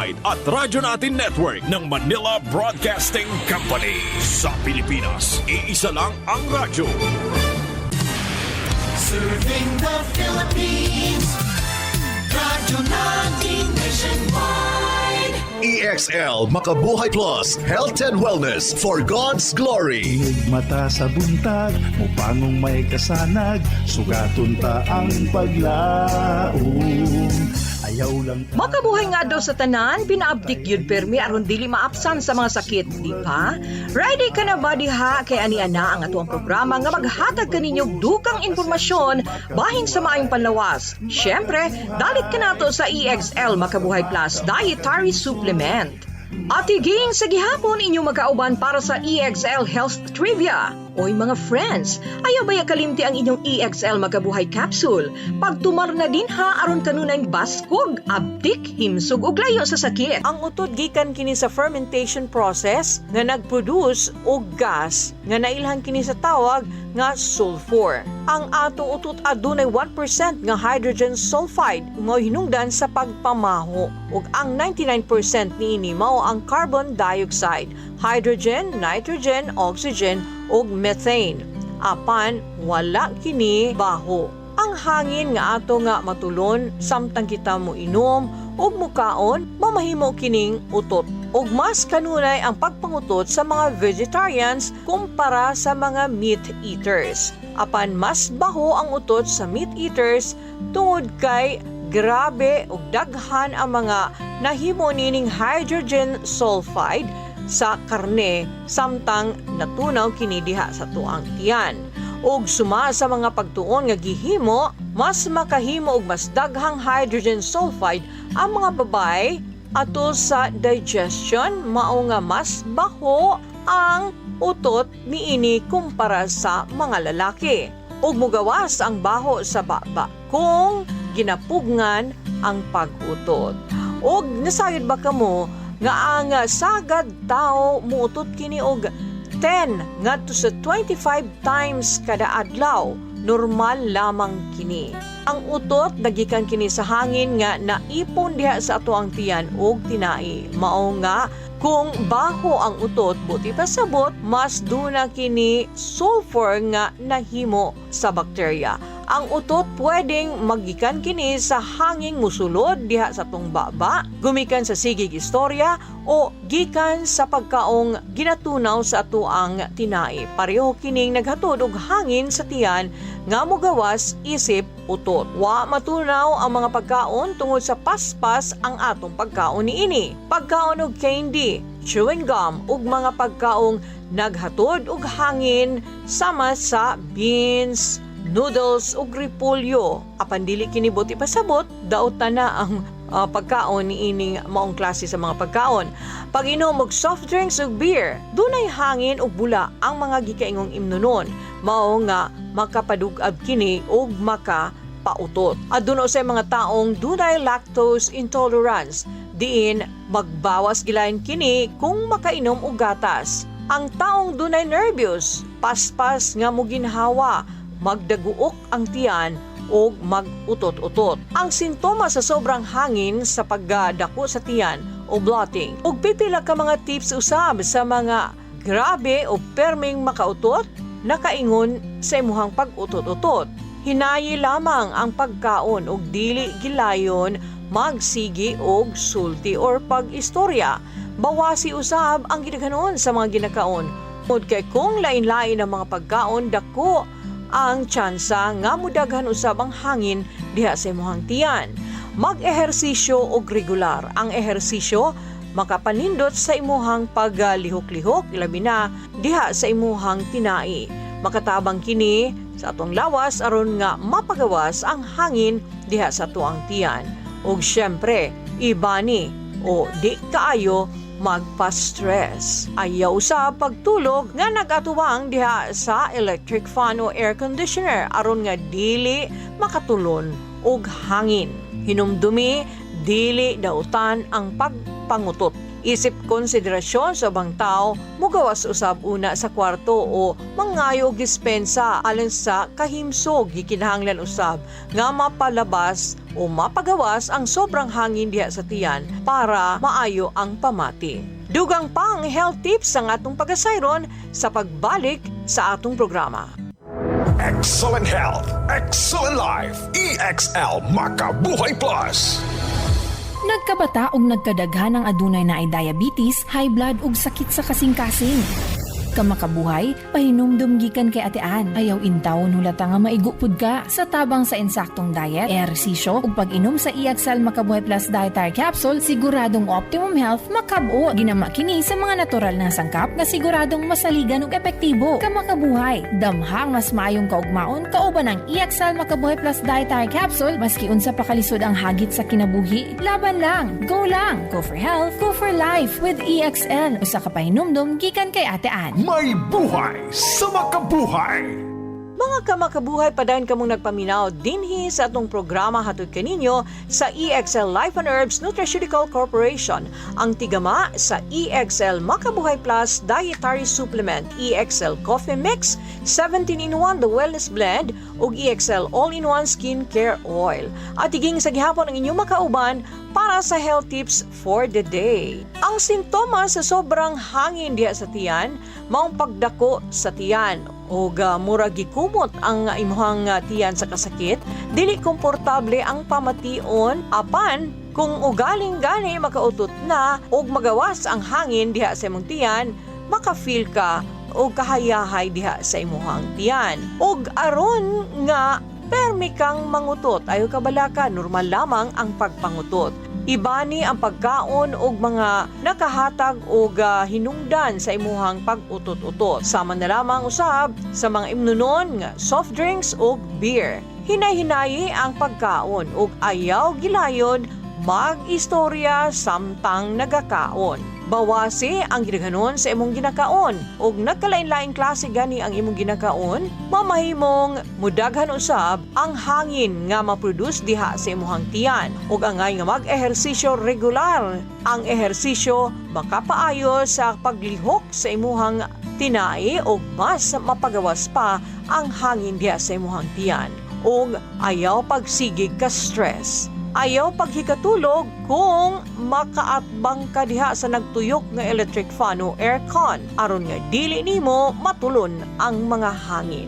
Nationwide at Radyo Natin Network ng Manila Broadcasting Company. Sa Pilipinas, iisa lang ang radyo. Serving the Philippines, Radyo Natin Nationwide. EXL Makabuhay Plus, Health and Wellness for God's Glory. Mata sa buntag, upangong may kasanag, sugaton ta ang paglaom. Ayaw lang Makabuhay nga daw sa tanan, pinaabdik yun permi aron dili maapsan sa mga sakit, di ba? Ready ka na ba diha kay ani-ana ang atuang programa nga maghatag kaninyong dukang impormasyon bahin sa maayong panlawas. Syempre, dalit ka nato sa EXL Makabuhay Plus Dietary Supplement. At higing sa gihapon inyong magkauban para sa EXL Health Trivia. Oy mga friends, ayaw baya kalimti ang inyong EXL Makabuhay Capsule. Pagtumar na din ha aron kanunay baskog, abtik, himsog ug layo sa sakit. Ang utod gikan kini sa fermentation process nga nagproduce og gas nga nailhan kini sa tawag nga sulfur. Ang atong utot adunay 1% nga hydrogen sulfide mao hinungdan sa pagpamaho ug ang 99% niini mao ang carbon dioxide, hydrogen, nitrogen, oxygen ug methane. Apan wala kini baho. Ang hangin nga ato nga matulon samtang kita mo inom ug mukaon mamahimo kining utot. Ug mas kanunay ang pagpangutot sa mga vegetarians kumpara sa mga meat eaters. Apan mas baho ang utot sa meat eaters tungod kay grabe ug daghan ang mga nahimo nining hydrogen sulfide sa karne samtang natunaw kini diha sa tuang tiyan. Og suma sa mga pagtuon nga gihimo, mas makahimo og mas daghang hydrogen sulfide ang mga babae ato sa digestion, mao nga mas baho ang utot niini kumpara sa mga lalaki. Og mugawas ang baho sa baba kung ginapugngan ang pag-utot. Og nasayod ba kamo nga ang sagad tao muutot kini og 10 ngadto sa 25 times kada adlaw, normal lamang kini. Ang utot nagikan kini sa hangin nga naipon diha sa atoang tiyan og tinai. Mao nga kung baho ang utot buti pa sabot, mas duna kini sulfur nga nahimo sa bakterya. Ang utot pwedeng magikan kini sa hanging musulod diha sa tong baba, gumikan sa sigig istorya o gikan sa pagkaong ginatunaw sa atuang tinai. Pareho kining naghatod og hangin sa tiyan nga mogawas isip utot. Wa matunaw ang mga pagkaon tungod sa paspas ang atong pagkaon niini. Pagkaon og candy, chewing gum ug mga pagkaong naghatod og hangin sama sa beans, noodles ug repolyo. Apan dili kini buti pasabot, daotan na ang pagkaon niining maong klase sa mga pagkaon. Pag-inom og soft drinks ug beer, dunay hangin ug bula ang mga gikaingong imnunon. Mao nga makapadug-ab kini ug makapautot. Aduna usay mga taong dunay lactose intolerance, diin magbawas gilain kini kung makainom og gatas. Ang taong dunay nervyos, paspas nga muginhawa, magdaguok ang tiyan o mag-utot-utot. Ang sintomas sa sobrang hangin sa pagdako sa tiyan o bloating. Ug pipila ka mga tips usab sa mga grabe o perming makautot, nakaingon sa imuhang pag-utot-utot. Hinayi lamang ang pagkaon ug dili gilayon magsigi og sulti or pag-istorya. Bawasi usab ang gidaghanon sa mga ginakaon. Tungod kay kung lain-lain ang mga pagkaon, dako ang tsansa nga mudaghan usab ang hangin diha sa imong tiyan. Mag-ehersisyo og regular. Ang ehersisyo makapanindot sa imuhang paglihok-lihok ilabi na diha sa imuhang tinai. Makatabang kini sa atong lawas aron nga mapagawas ang hangin diha sa tuang tiyan. Ug syempre, ibani o di kaayo magpa-stress. Ayaw sa pagtulog nga nagatuwang diha sa electric fan o air conditioner aron nga dili makatulon og hangin. Hinumdumi, dili dautan ang pagpangutot. Isip konsiderasyon sa ubang tao, mugawas usab una sa kwarto o mangayo og dispensa alang sa kahimsog gikinahanglan usab nga mapalabas o mapagawas ang sobrang hangin diha sa tiyan para maayo ang pamati. Dugang pang health tips ang atong pagasayron sa pagbalik sa atong programa. Excellent health, excellent life. EXL Makabuhay Plus. Nagkabata og nagkadaghan ng adunay na ay diabetes, high blood ug sakit sa kasing-kasing. Kamakabuhay, pahinumdum gikan kay Ate Ann. Ayaw intaw nulata nga maigupod ka sa tabang sa insaktong diet, ehersisyo ug pag-inom sa EXL Makabuhay Plus Dietary Capsule, siguradong optimum health makab-o. Ginama kini sa mga natural na sangkap nga siguradong masaligan ug epektibo. Kamakabuhay, damhang mas maayong kaugmaon kauban ang EXL Makabuhay Plus Dietary Capsule maski unsa pa kalisod ang hagit sa kinabuhi. Laban lang, go lang. Go for health, go for life with EXL. Usa ka pahinumdum gikan kay Ate Ann. May buhay sa makabuhay. Mga kamakabuhay, padayon kamong nagpaminaw dinhi sa atong programa hatod kaninyo sa EXL Life and Herbs Nutraceutical Corporation, ang tigama sa EXL Makabuhay Plus Dietary Supplement, EXL Coffee Mix, 17-in-1 The Wellness Blend, ug EXL All-in-One Skin Care Oil. At higing sa gihapon ang inyong makauban para sa health tips for the day. Ang sintomas sa sobrang hangin diha sa tiyan, maong pagdako sa tiyan o mura gikumot ang imuhang tiyan sa kasakit, dili komportable ang pamation, apan kung ugaling gani makautot na o magawas ang hangin diha sa imong tiyan, maka-feel ka o kahayahay diha sa imuhang tiyan. Og aron nga permi kang mangutot, ayo kabalaka, normal lamang ang pagpangutot. Ibani ang pagkaon og mga nakahatag og hinungdan sa imuhang pag-utot-utot. Sama na lamang usab sa mga imnunon nga soft drinks o beer. Hinay-hinayi ang pagkaon og ayaw gilayon mag-istorya samtang nagakaon. Bawasi ang gidaghanon sa imong ginakaon ug nagkalain-laing klase gani ang imong ginakaon, mamahimong mudaghan usab ang hangin nga maproduce diha sa imong tiyan ug angay nga mag-ehersisyo regular. Ang ehersisyo makapaayo sa paglihok sa imong tinai ug mas mapagawas pa ang hangin diha sa imong tiyan ug ayaw pagsigig ka stress. Ayaw paghikatulog kung makaatbang ka diha sa nagtuyok nga electric fan o aircon aron nga dili nimo matulon ang mga hangin.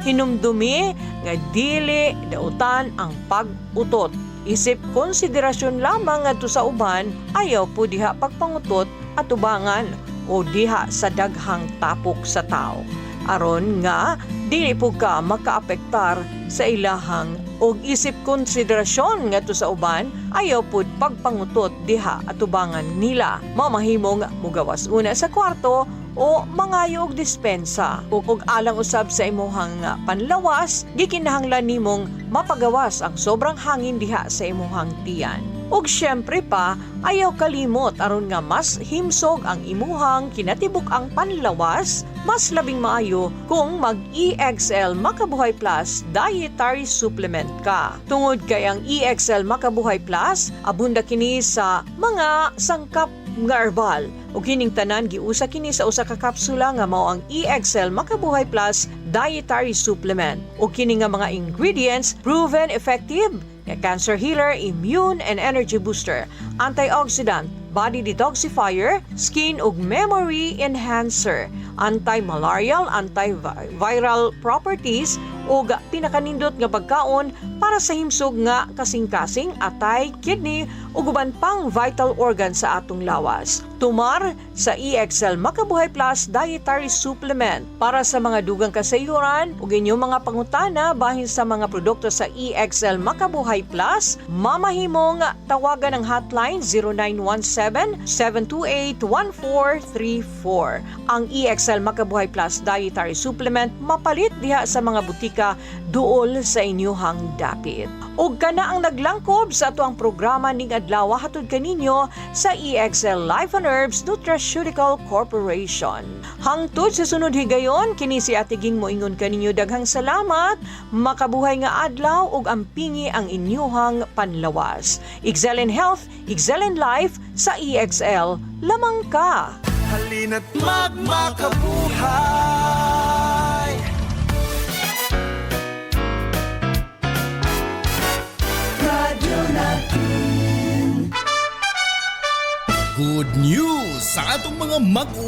Hinumdumi nga dili dautan ang pag-utot. Isip konsiderasyon lamang ngadto sa uban, ayaw po diha pagpangutot at ubangan o diha sa daghang tapok sa tao. Aron nga dili po ka makaapektar sa ilahang og isip konsiderasyon ngadto sa uban, ayaw pud pagpangutot diha at ubangan nila. Mamahimong mugawas una sa kwarto o mangayo og dispensa. Ug alang usab sa imuhang panlawas, gikinahanglan nimong mapagawas ang sobrang hangin diha sa imuhang tiyan. Ug syempre pa, ayaw kalimot aron nga mas himsog ang imuhang kinatibuk ang panlawas, mas labing maayo kung mag-EXL Makabuhay Plus Dietary Supplement ka. Tungod kay ang EXL Makabuhay Plus, abunda kini sa mga sangkap nga herbal. Ug kining tanan giusa kini sa usa ka kapsula nga mao ang EXL Makabuhay Plus Dietary Supplement. Ug kini nga mga ingredients proven effective nga cancer healer, immune and energy booster, antioxidant, body detoxifier, skin ug memory enhancer, anti-malarial, antiviral properties ug pinakanindot nga pagkaon para sa himsog nga kasing-kasing, atay, kidney ug uban pang vital organ sa atong lawas. Tumar sa EXL Makabuhay Plus Dietary Supplement para sa mga dugang kasayuran ug inyong mga pangutana bahin sa mga produkto sa EXL Makabuhay Plus, mamahimong tawagan ang hotline 0917-728-1434. Ang EXL Makabuhay Plus Dietary Supplement mapalit diha sa mga butika ka duol sa inyuhang dapit. Ug kana ang naglangkob sa ato ang programa ning adlaw hatod kaninyo sa EXL Life and Herbs Nutraceutical Corporation. Hangtod sa sunod higayon, kini si Ate Ging moingon kaninyo daghang salamat, makabuhay nga adlaw ug ampingi ang inyuhang panlawas. Excellent health, excellent life sa EXL, lamang ka. Halina't magmakabuhay. Radyo natin. Good news sa atong mga